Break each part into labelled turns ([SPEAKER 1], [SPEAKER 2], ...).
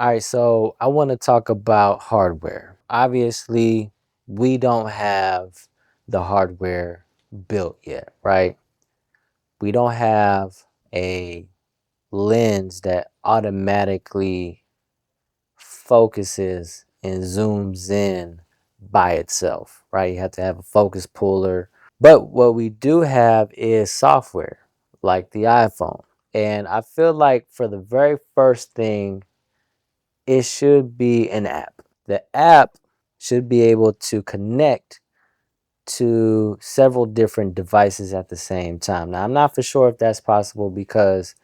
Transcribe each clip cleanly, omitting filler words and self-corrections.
[SPEAKER 1] All right, so I want to talk about hardware. Obviously, we don't have the hardware built yet, right? We don't have a lens that automatically focuses and zooms in by itself, right? You have to have a focus puller. But what we do have is software like the iPhone. And I feel like for the very first thing, it should be an app. The app should be able to connect to several different devices at the same time. Now, I'm not for sure if that's possible because,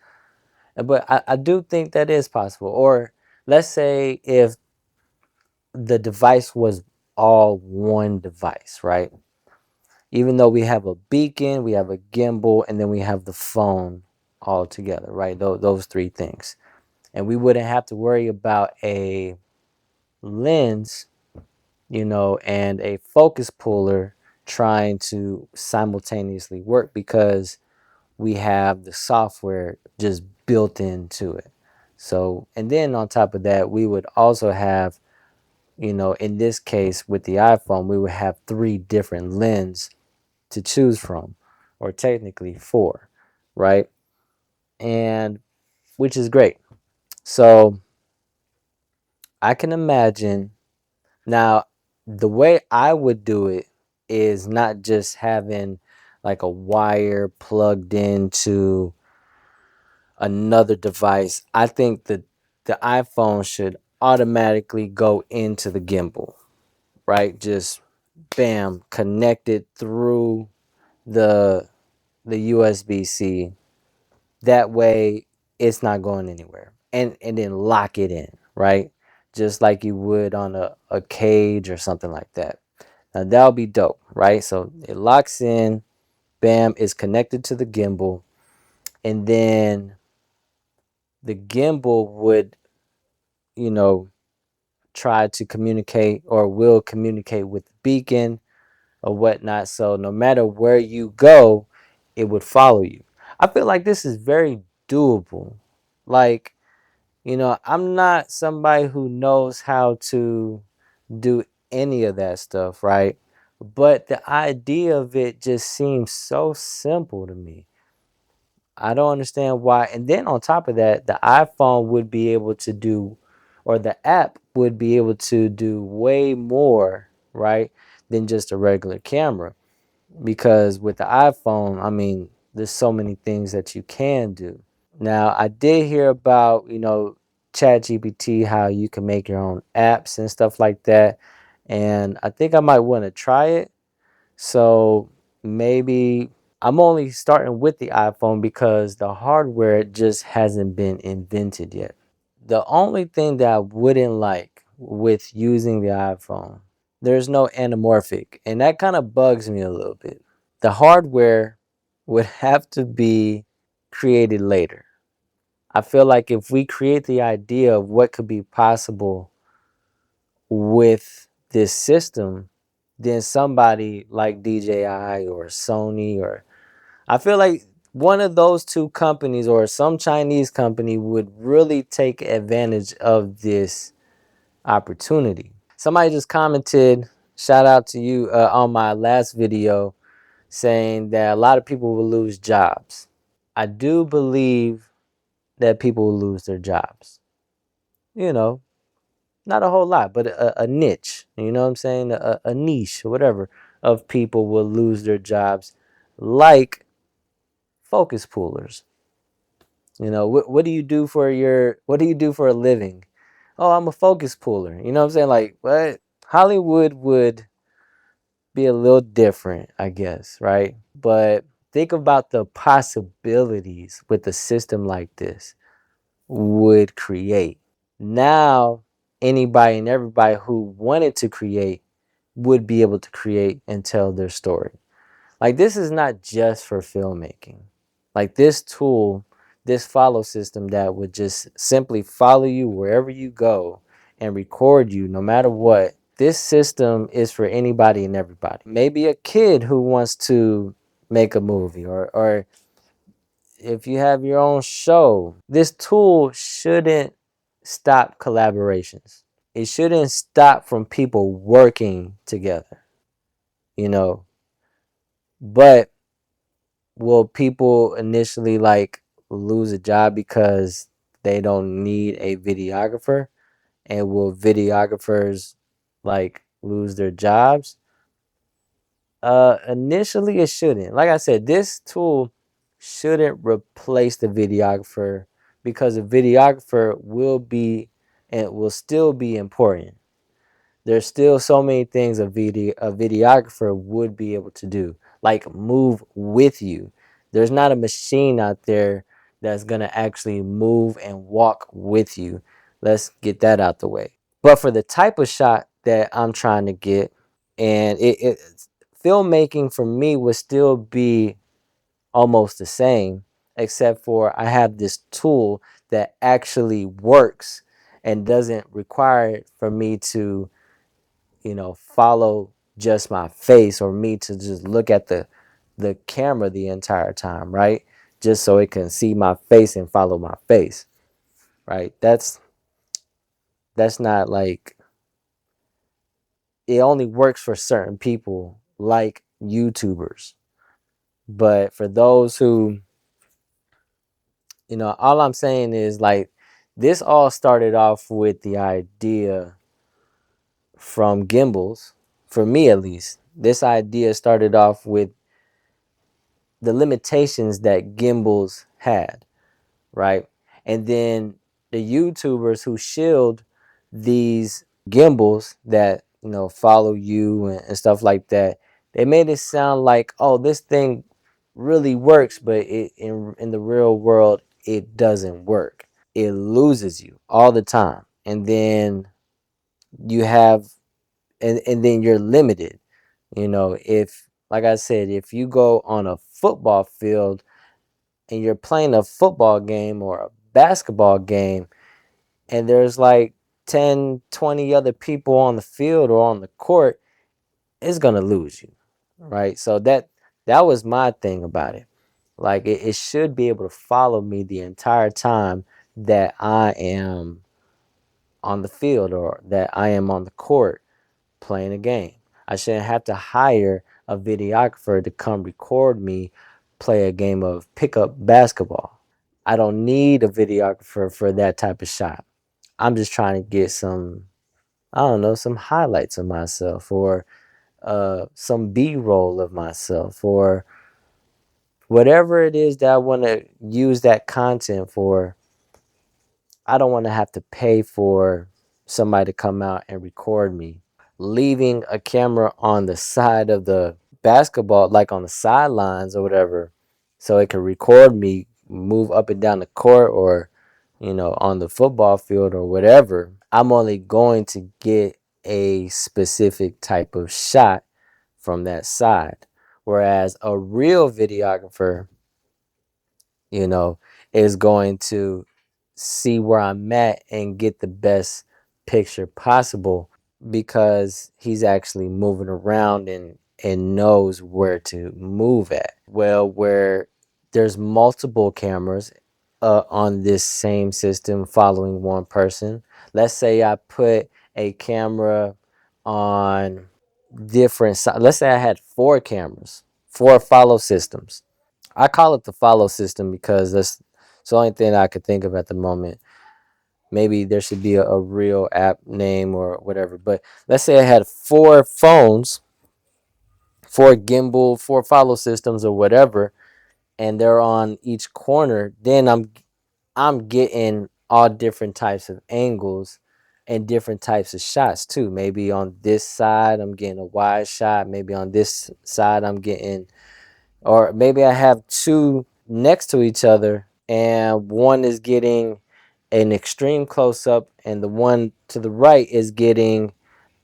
[SPEAKER 1] but I do think that is possible. Or let's say if the device was all one device, right? Even though we have a beacon, we have a gimbal, and then we have the phone all together, right? Those three things. And we wouldn't have to worry about a lens, and a focus puller trying to simultaneously work because we have the software just built into it. So, and then on top of that, we would also have, in this case with the iPhone, we would have three different lenses to choose from, or technically four, right? And which is great. So I can imagine now the way I would do it is not just having like a wire plugged into another device. I think that the iPhone should automatically go into the gimbal, right? Just bam, connected through the USB-C. That way it's not going anywhere. And then lock it in, right? Just like you would on a cage or something like that. Now that'll be dope, right? So it locks in, bam, is connected to the gimbal, and then the gimbal would, you know, try to communicate or will communicate with the beacon or whatnot. So no matter where you go, it would follow you. I feel like this is very doable. Like, I'm not somebody who knows how to do any of that stuff, right? But the idea of it just seems so simple to me. I don't understand why. And then on top of that, the iPhone would be able to do, or the app would be able to do way more, right, than just a regular camera. Because with the iPhone, I mean, there's so many things that you can do. Now, I did hear about, ChatGPT, how you can make your own apps and stuff like that. And I think I might want to try it. So maybe I'm only starting with the iPhone because the hardware just hasn't been invented yet. The only thing that I wouldn't like with using the iPhone, there's no anamorphic, and that kind of bugs me a little bit. The hardware would have to be created later. I feel like if we create the idea of what could be possible with this system, then somebody like DJI or Sony, or I feel like one of those two companies or some Chinese company would really take advantage of this opportunity. Somebody just commented, shout out to you, on my last video, saying that a lot of people will lose jobs. I do believe that people will lose their jobs. You know, not a whole lot, but a niche, you know what I'm saying? A niche, whatever, of people will lose their jobs, like focus pullers. What do you do for what do you do for a living? Oh, I'm a focus puller. You know what I'm saying? Like, what? Hollywood would be a little different, I guess, right? But think about the possibilities with a system like this would create. Now, anybody and everybody who wanted to create would be able to create and tell their story. Like, this is not just for filmmaking. Like, this tool, this follow system that would just simply follow you wherever you go and record you no matter what. This system is for anybody and everybody. Maybe a kid who wants to make a movie, or if you have your own show. This tool shouldn't stop collaborations. It shouldn't stop from people working together, you know. But will people initially like lose a job because they don't need a videographer? And will videographers like lose their jobs? Initially it shouldn't. Like I said, this tool shouldn't replace the videographer because the videographer will be and will still be important. There's still so many things a videographer would be able to do, like move with you. There's not a machine out there that's gonna actually move and walk with you. Let's get that out the way. But for the type of shot that I'm trying to get, and filmmaking for me would still be almost the same, except for I have this tool that actually works and doesn't require for me to, follow just my face or me to just look at the camera the entire time, right? Just so it can see my face and follow my face, right? That's not like, it only works for certain people like YouTubers. But for those who, all I'm saying is like this all started off with the idea from gimbals, for me at least. This idea started off with the limitations that gimbals had, right? And then the YouTubers who shield these gimbals that, follow you and stuff like that, they made it sound like, oh, this thing really works, but in the real world, it doesn't work. It loses you all the time. And then you have, and then you're limited. If, like I said, if you go on a football field and you're playing a football game or a basketball game and there's like 10, 20 other people on the field or on the court, it's going to lose you, right? So that was my thing about it. Like it should be able to follow me the entire time that I am on the field or that I am on the court playing a game. I shouldn't have to hire a videographer to come record me play a game of pickup basketball. I don't need a videographer for that type of shot. I'm just trying to get some, I don't know, some highlights of myself or some B-roll of myself or whatever it is that I want to use that content for. I don't want to have to pay for somebody to come out and record me. Leaving a camera on the side of the basketball, like on the sidelines or whatever, so it can record me move up and down the court or, on the football field or whatever. I'm only going to get a specific type of shot from that side. Whereas a real videographer, you know, is going to see where I'm at and get the best picture possible because he's actually moving around and knows where to move at. Well, where there's multiple cameras on this same system following one person. Let's say I put a camera on different sides. Let's say I had four cameras, four follow systems. I call it the follow system because that's the only thing I could think of at the moment. Maybe there should be a real app name or whatever. But let's say I had four phones, four gimbal, four follow systems or whatever, and they're on each corner. Then I'm getting all different types of angles and different types of shots too. Maybe on this side I'm getting a wide shot. Maybe on this side I'm getting, or maybe I have two next to each other and one is getting an extreme close up and the one to the right is getting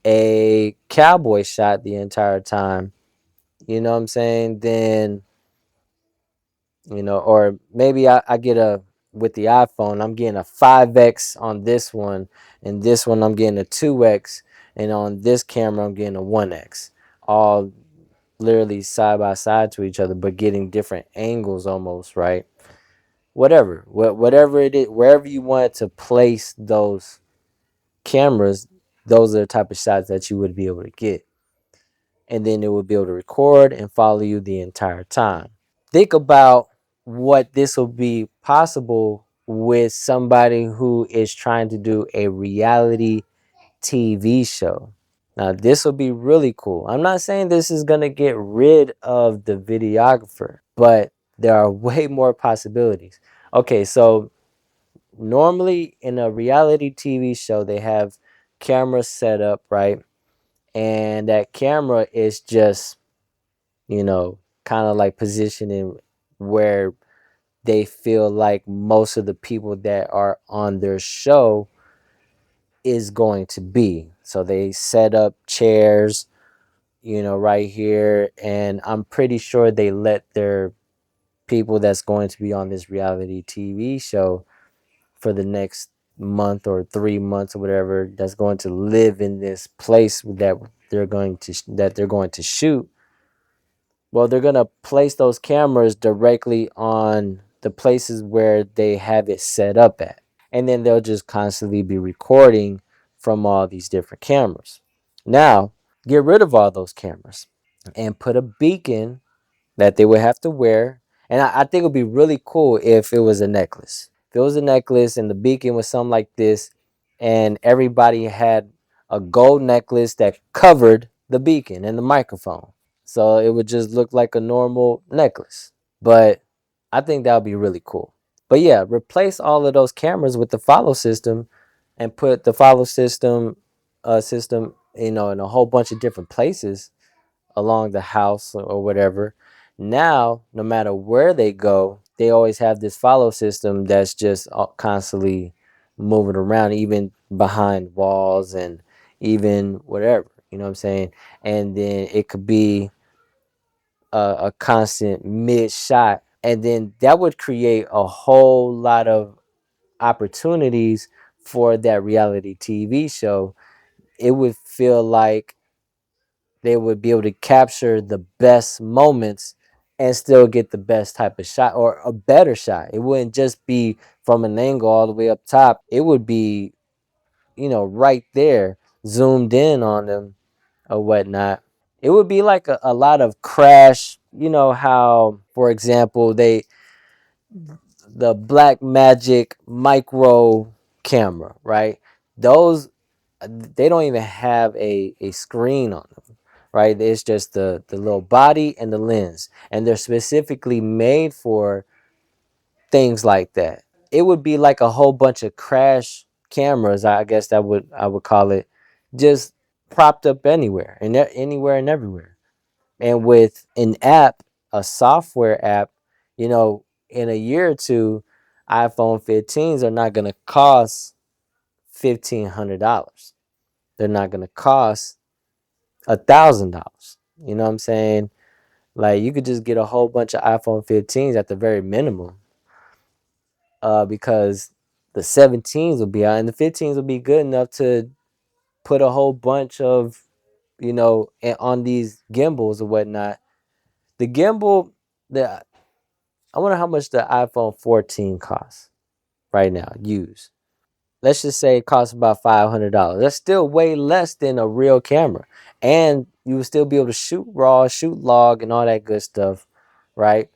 [SPEAKER 1] a cowboy shot the entire time. You know what I'm saying? Then, or maybe I get with the iPhone, I'm getting a 5X on this one, and this one I'm getting a 2X, and on this camera I'm getting a 1X. All literally side by side to each other, but getting different angles almost, right? whatever, whatever it is, wherever you wanted to place those cameras, those are the type of shots that you would be able to get. And then it would be able to record and follow you the entire time. Think about what this will be possible with somebody who is trying to do a reality TV show. Now, this will be really cool. I'm not saying this is going to get rid of the videographer, but there are way more possibilities. Okay, so normally in a reality TV show, they have cameras set up, right? And that camera is just, kind of like positioning where they feel like most of the people that are on their show is going to be. So they set up chairs, right here. And I'm pretty sure they let their people that's going to be on this reality TV show for the next month or 3 months or whatever, that's going to live in this place that they're going to shoot. Well, they're going to place those cameras directly on the places where they have it set up at. And then they'll just constantly be recording from all these different cameras. Now, get rid of all those cameras and put a beacon that they would have to wear. And I think it would be really cool if it was a necklace. If it was a necklace and the beacon was something like this, and everybody had a gold necklace that covered the beacon and the microphone. So it would just look like a normal necklace. But I think that would be really cool. But yeah, replace all of those cameras with the follow system and put the follow system, in a whole bunch of different places along the house or whatever. Now, no matter where they go, they always have this follow system that's just constantly moving around, even behind walls and even whatever. You know what I'm saying? And then it could be a constant mid shot. And then that would create a whole lot of opportunities for that reality TV show. It would feel like they would be able to capture the best moments and still get the best type of shot or a better shot. It wouldn't just be from an angle all the way up top. It would be, right there, zoomed in on them or whatnot. It would be like a lot of crash. You know how, for example, the Black Magic micro camera, right? Those, they don't even have a screen on them, right? It's just the little body and the lens, and they're specifically made for things like that. It would be like a whole bunch of crash cameras, I guess that would I would call it, just propped up anywhere and anywhere and everywhere. And with an app, a software app, in a year or two, iPhone 15s are not going to cost $1,500. They're not going to cost $1,000. You know what I'm saying? Like, you could just get a whole bunch of iPhone 15s at the very minimum, because the 17s will be out and the 15s will be good enough to put a whole bunch of, on these gimbals or whatnot. The gimbal, the I wonder how much the iPhone 14 costs right now, used. Let's just say it costs about $500. That's still way less than a real camera. And you will still be able to shoot RAW, shoot log, and all that good stuff, right?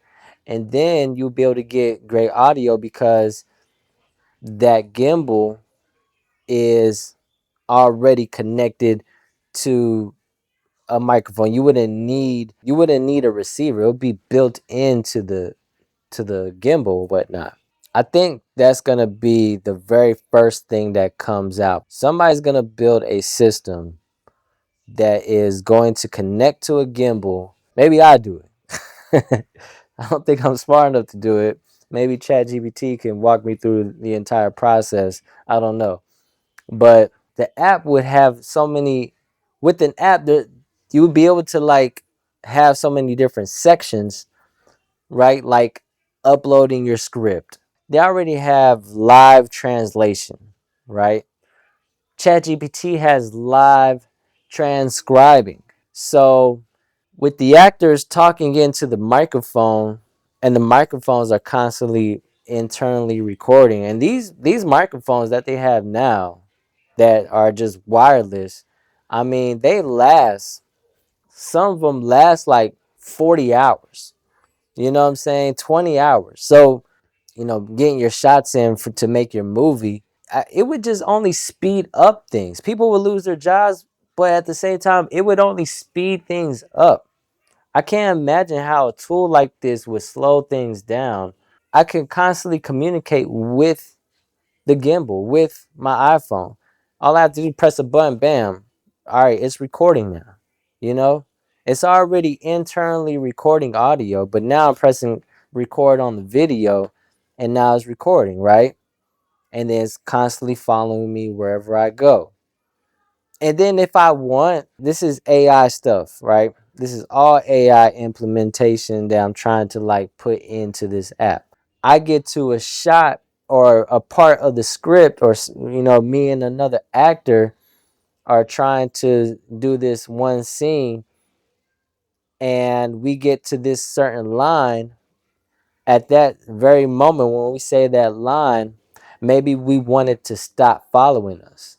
[SPEAKER 1] And then you'll be able to get great audio because that gimbal is already connected to a microphone. You wouldn't need a receiver. It'll be built into the gimbal or whatnot. I think that's going to be the very first thing that comes out. Somebody's going to build a system that is going to connect to a gimbal. Maybe I do it. I don't think I'm smart enough to do it. Maybe ChatGPT can walk me through the entire process. I don't know. But the app would have so many, with an app, you would be able to like have so many different sections, right? Like uploading your script. They already have live translation, right? ChatGPT has live transcribing. So with the actors talking into the microphone, and the microphones are constantly internally recording. And these microphones that they have now that are just wireless, I mean, they last, some of them last like 40 hours. You know what I'm saying? 20 hours. So, getting your shots in to make your movie, it would just only speed up things. People would lose their jobs, but at the same time, it would only speed things up. I can't imagine how a tool like this would slow things down. I can constantly communicate with the gimbal, with my iPhone. All I have to do is press a button, bam. All right, it's recording now. You know, it's already internally recording audio, but now I'm pressing record on the video, and now it's recording, right? And then it's constantly following me wherever I go. And then if I want, this is AI stuff, right? This is all AI implementation that I'm trying to like put into this app. I get to a shot or a part of the script, or me and another actor are trying to do this one scene, and we get to this certain line. At that very moment when we say that line, maybe we wanted to stop following us.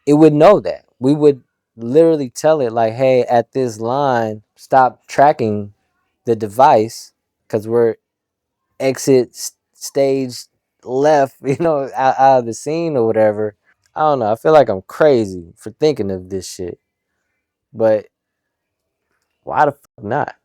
[SPEAKER 1] It would know that. We would literally tell it like, hey, at this line, stop tracking the device because we're exit stage left, out of the scene or whatever. I don't know. I feel like I'm crazy for thinking of this shit, but why the fuck not?